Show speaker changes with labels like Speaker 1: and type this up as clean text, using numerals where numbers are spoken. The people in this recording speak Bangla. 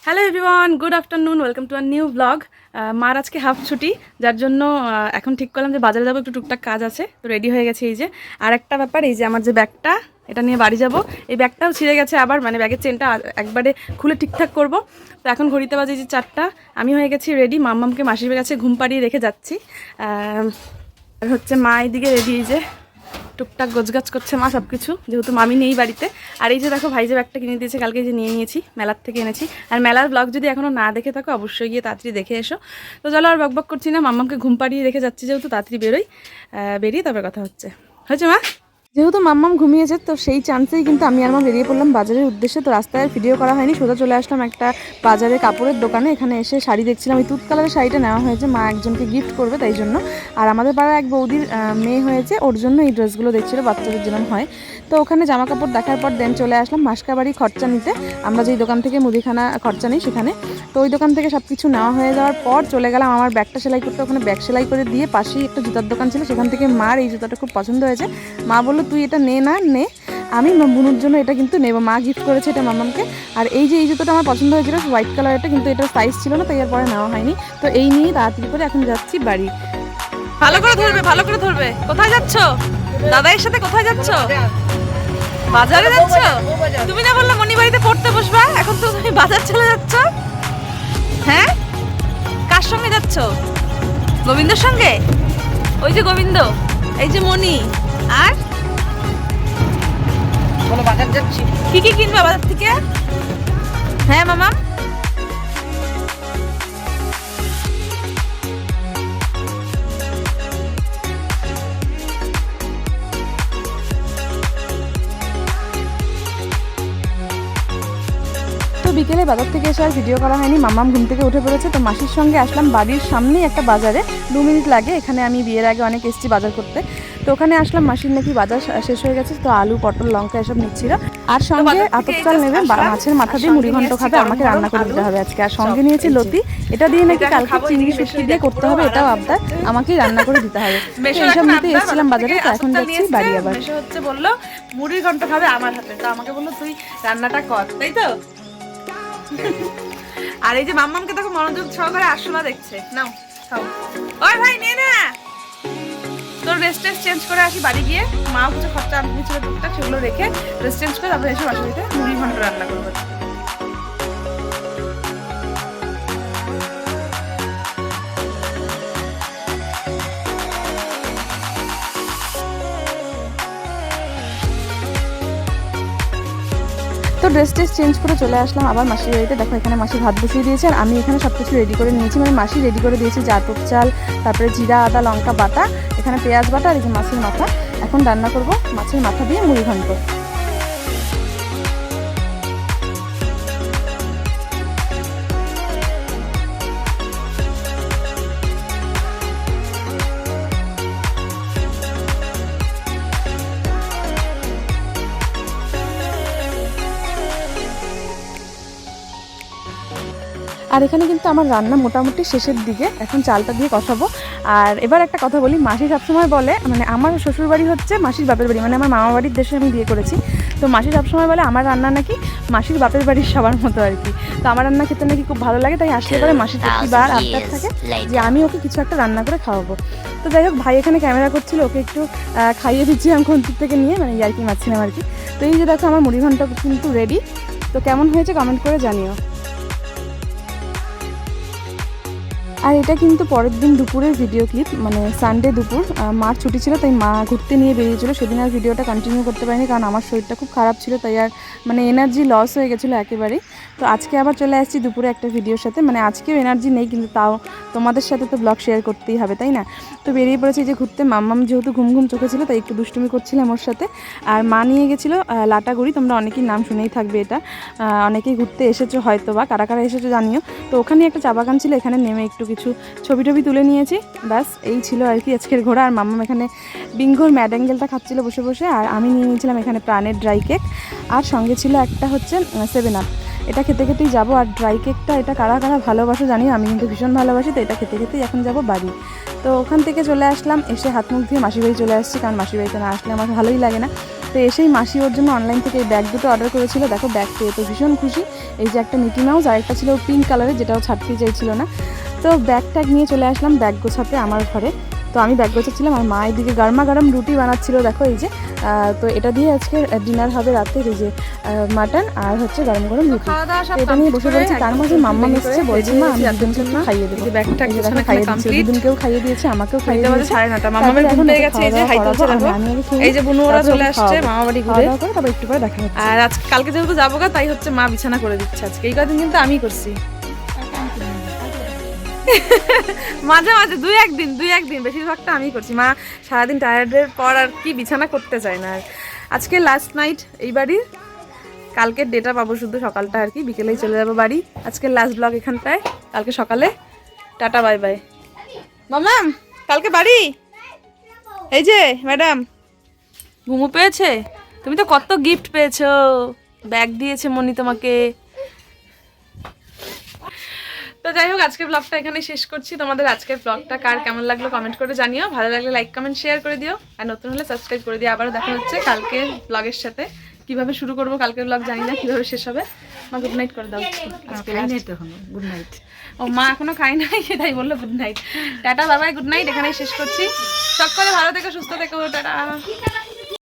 Speaker 1: Hello everyone, good afternoon, welcome to our new blog. মার আজকে হাফ ছুটি, যার জন্য এখন ঠিক করলাম যে বাজারে যাবো, একটু টুকটাক কাজ আছে, তো রেডি হয়ে গেছে। এই যে আর একটা ব্যাপার, এই যে আমার যে ব্যাগটা, এটা নিয়ে বাড়ি যাব। এই ব্যাগটাও ছিঁড়ে গেছে আবার, মানে ব্যাগের চেনটা একবারে খুলে ঠিকঠাক করব। তো এখন ঘড়িতে বাজে যে 4টা, আমি হয়ে গেছি রেডি। মাম্মামকে মাসির কাছে ঘুম পাড়িয়ে রেখে যাচ্ছি। আর হচ্ছে মা এইদিকে রেডি, এই যে টুকটাক গোছগাছ করছে মা সব কিছু, যেহেতু মামি নেই বাড়িতে। আর এই যে দেখো ভাই যে ব্যাগটা কিনে দিয়েছে কালকে, যে নিয়ে নিয়েছি, মেলার থেকে এনেছি। আর মেলার ব্লগ যদি এখনও না দেখে থাকো অবশ্যই গিয়ে তাড়াতাড়ি দেখে এসো। তো চলো আর বকবক করছি না, মাম্মাকে ঘুম পাড়িয়ে রেখে যাচ্ছি, যেহেতু তাড়াতাড়ি বেরিয়ে তবে কথা হয়েছে মা। যেহেতু মাম্মাম ঘুমিয়েছে, তো সেই চান্সেই কিন্তু আমি আর মা বেরিয়ে পড়লাম বাজারের উদ্দেশ্যে। তো রাস্তায় ভিডিও করা হয়নি, সোজা চলে আসলাম একটা বাজারে কাপড়ের দোকানে। এখানে এসে শাড়ি দেখছিলাম, ওই তুত কালারের শাড়িটা নেওয়া হয়েছে, মা একজনকে গিফট করবে তাই জন্য। আর আমাদের পাড়ার এক বৌদির মেয়ে হয়েছে, ওর জন্য এই ড্রেসগুলো দেখছিল, বাচ্চাদের যেরকম হয়। তো ওখানে জামা কাপড় দেখার পর দেন চলে আসলাম মাসকাবাড়ি খরচা নিতে। আমরা যেই দোকান থেকে মুদিখানা খরচা নিই সেখানে। তো ওই দোকান থেকে সব কিছু নেওয়া হয়ে যাওয়ার পর চলে গেলাম আমার ব্যাগটা সেলাই করতে। ওখানে ব্যাগ সেলাই করে দিয়ে পাশেই একটা জুতার দোকান ছিল, সেখান থেকে মার এই জুতাটা খুব পছন্দ হয়েছে। মা বললো তুই এটা নে আমি বুনুর জন্য এটা কিন্তু নেবো, মা গিফট করেছে এটা মামামকে। আর এই যে এই জুতোটা আমার পছন্দ হয়েছিল হোয়াইট কালারটা, কিন্তু এটার সাইজ ছিল না, তাই এরপরে নেওয়া হয়নি। তো এই নিয়েই তাড়াতাড়ি করে এখন যাচ্ছি বাড়ি। ভালো করে ধরবে। কোথায় যাচ্ছ? দাদাইয়ের সাথে কোথায় যাচ্ছ? বাজারে যাচ্ছ? তুমি না বললে মনি বাড়িতে পড়তে বসবা, এখন তো তুমি বাজার চলে যাচ্ছ? হ্যাঁ, কার সঙ্গে যাচ্ছ? গোবিন্দর সঙ্গে? ওই যে গোবিন্দ, এই যে মনি, আর
Speaker 2: বলো বাজার যাচ্ছি।
Speaker 1: কি কি কিনবা বাজার থেকে? হ্যাঁ মামা। তো বিকেলে বাজার থেকে এসে আর ভিডিও করা হয়নি, মাম্মাম ঘুম থেকে উঠে পড়েছে। তো মাসির সঙ্গে আসলাম বাড়ির সামনেই একটা বাজারে, 2 মিনিট লাগে। এখানে আমি বিয়ের আগে অনেক এসেছি বাজার করতে। তো ওখানে আসলাম, মাসির নাকি বাজার শেষ হয়ে গেছে, তো আলু পটল লঙ্কা এসব নিচ্ছিল। আর সঙ্গে আতপ চাল নেবে, মাছের মাথা দিয়ে মুড়ি ঘন্ট খাবে, আমাকে রান্না করে দিতে হবে আজকে। আর সঙ্গে নিয়েছি লতি, এটা দিয়ে নাকি কালকে চিংড়ি শুটকি দিয়ে করতে হবে, এটাও আবদার, আমাকেই রান্না করে দিতে হবে। এইসব নিতে এসেছিলাম বাজারে, তো এখন যাচ্ছি বাড়ি আবার। হচ্ছে বললো মুড়ির ঘন্ট খাবে আমার হাতে, তো আমাকে বললো তুই রান্নাটা কর, তাই তো। আর এই যে মাম্মামকে দেখো মনোযোগ সহকারে আসলা দেখছে, নাও খাও। ওই ভাই নে না, তোর ড্রেস চেঞ্জ করে আসি বাড়ি গিয়ে। মাও কিছু খরচা আনতে ছিল টুকটাক, সেগুলো রেখে ড্রেস চেঞ্জ করে তারপরে এসে বাসাতে মুড়ি ঘন্ট রান্না করবো। তো ড্রেস চেঞ্জ করে চলে আসলাম আবার মাসির বাড়িতে। দেখো এখানে মাসি ভাত বসিয়ে দিয়েছে, আর আমি এখানে সব কিছু রেডি করে নিয়েছি, মানে মাসি রেডি করে দিয়েছি আতপ চাল, তারপরে জিরা আদা লঙ্কা বাটা, এখানে পেঁয়াজ বাটা, আর এই যে মাছের মাথা। এখন রান্না করব মাছের মাথা দিয়ে মুড়ি ঘন্ট। আর এখানে কিন্তু আমার রান্না মোটামুটি শেষের দিকে, এখন চালটা দিয়ে কষাবো। আর এবার একটা কথা বলি, মাসি সবসময় বলে, মানে আমার শ্বশুর বাড়ি হচ্ছে মাসির বাপের বাড়ি, মানে আমার মামা বাড়ির দেশে আমি বিয়ে করেছি। তো মাসি সবসময় বলে আমার রান্না নাকি মাসির বাপের বাড়ির সবার মতো আর কি। তো আমার রান্না খেতে নাকি খুব ভালো লাগে, তাই আসলে পরে মাসির প্রতিবার আবদার থাকে যে আমি ওকে কিছু একটা রান্না করে খাওয়াবো। তো যাই হোক, ভাই এখানে ক্যামেরা করছিল, ওকে একটু খাইয়ে দিচ্ছিলাম খন্তির থেকে নিয়ে, মানে ইয়ার্কি মারছিলাম আর কি। তো এই যে দেখো আমার মুড়ি ঘন্ট কিন্তু রেডি। তো কেমন হয়েছে কমেন্ট করে জানিও। আর এটা কিন্তু পরের দিন দুপুরের ভিডিও ক্লিপ, মানে সানডে দুপুর, মার ছুটি ছিল তাই মা ঘুরতে নিয়ে বেরিয়েছিল। সেদিন আর ভিডিওটা কন্টিনিউ করতে পারিনি, কারণ আমার শরীরটা খুব খারাপ ছিল, তাই আর মানে এনার্জি লস হয়ে গেছিলো একেবারেই। তো আজকে আবার চলে আসছি দুপুরে একটা ভিডিওর সাথে, মানে আজকেও এনার্জি নেই, কিন্তু তাও তোমাদের সাথে তো ব্লগ শেয়ার করতেই হবে তাই না। তো বেরিয়ে পড়েছি যে ঘুরতে। মাম্মাম যেহেতু ঘুম চোখে ছিল, তাই একটু দুষ্টুমি করছিলাম ওর সাথে। আর মা নিয়ে গেছিলো লাটাগুড়ি, তোমরা অনেকেই নাম শুনেই থাকবে, এটা অনেকেই ঘুরতে এসেছো হয়তো, বা কারা কারা এসেছো জানিও। তো ওখানে একটা চা বাগান ছিল, এখানে নেমে একটু কিছু ছবি তুলে নিয়েছি, ব্যাস এই ছিল আর কি আজকের ঘোরা। আর মাম্মাম এখানে বিঙ্গোর ম্যাড অ্যাঙ্গেলটা খাচ্ছিল বসে বসে, আর আমি নিয়ে নিয়েছিলাম এখানে প্রাণের ড্রাই কেক, আর সঙ্গে ছিল একটা হচ্ছে 7 আপ। এটা খেতে খেতেই যাবো। আর ড্রাই কেকটা এটা কারা কারা ভালোবাসো জানি, আমি কিন্তু ভীষণ ভালোবাসি, তো এটা খেতে খেতেই এখন যাব বাড়ি। তো ওখান থেকে চলে আসলাম, এসে হাত মুখ ধুয়ে মাসির বাড়ি চলে আসছি, কারণ মাসির বাড়িতে না আসলে আমার ভালোই লাগে না। তো এসেই মাসি ওর জন্য অনলাইন থেকে এই ব্যাগ দুটো অর্ডার করেছিল। দেখো ব্যাগ পেয়ে তো ভীষণ খুশি। এই যে একটা মিকি মাউস আর একটা ছিল পিঙ্ক কালারের, যেটাও ছাড়তেই চাইছিল না। তো ব্যাগ ট্যাগ নিয়ে চলে আসলাম ব্যাগ গোছাতে আমার ঘরে। তো আমি ব্যাগ গোছাচ্ছিলাম আর মা এদিকে গরমা গরম রুটি বানাচ্ছিল। দেখো এই যে তো এটা দিয়ে আজকে ডিনার হবে রাতে, এই যে মাটন আর হচ্ছে গরম গরম রুটি। এটা নিয়ে বসে পড়েছি। তার মাঝে মাম্মা এসেছে, বলছে মা আমি দুজনকে খাইয়ে দেবো। ব্যাগটা খাইয়ে দিয়েছে, দুজনকেও খাইয়ে দিয়েছে, আমাকেও খাইয়ে দিয়েছে। 9:30 মামামের ঘুম পেয়ে গেছে। এই যে হাই তুলছে দেখো, এই যে বুনু ওরা চলে আসছে মামা বাড়ি ঘুরে। তারপর একটু পরে দেখা হচ্ছে। আর আজ কালকে যেহেতু যাবো গা, তাই হচ্ছে মা বিছানা করে দিচ্ছে আজকে। এই কদিন কিন্তু আমি করছি, মাঝে মাঝে দুই একদিন বেশিরভাগটা আমি করছি। মা সারাদিন টায়ার্ডের পর আর কি বিছানা করতে চায় না। আর আজকে লাস্ট নাইট এই বাড়ির, কালকের ডেটা পাবো শুধু সকালটা আর কি, বিকেলেই চলে যাবো বাড়ি। আজকের লাস্ট ব্লগ এখানটায়, কালকে সকালে টাটা বাই বাই। মামাম কালকে বাড়ি। এই যে ম্যাডাম ঘুমো পেয়েছে, তুমি তো কত গিফট পেয়েছো, ব্যাগ দিয়েছে মনি তোমাকে। তো যাই হোক, আজকের ব্লগটা এখানে শেষ করছি। তোমাদের আজকের ব্লগটা কার কেমন লাগলো কমেন্ট করে জানিও। ভালো লাগলে লাইক কমেন্ট শেয়ার করে দিও, আর নতুন হলে সাবস্ক্রাইব করে দিও। আবারও দেখা হচ্ছে কালকের ব্লগের সাথে। কিভাবে শুরু করবো কালকের ব্লগ জানি না, কিভাবে শেষ হবে। মা গুড নাইট করে দাও। Good night. ও মা এখনো খাই নাই, সেটাই বললো গুড নাইট। টাটা বাবাই, গুড নাইট, এখানেই শেষ করছি। সকলে ভালো থেকো, সুস্থ থেকো, টাটা।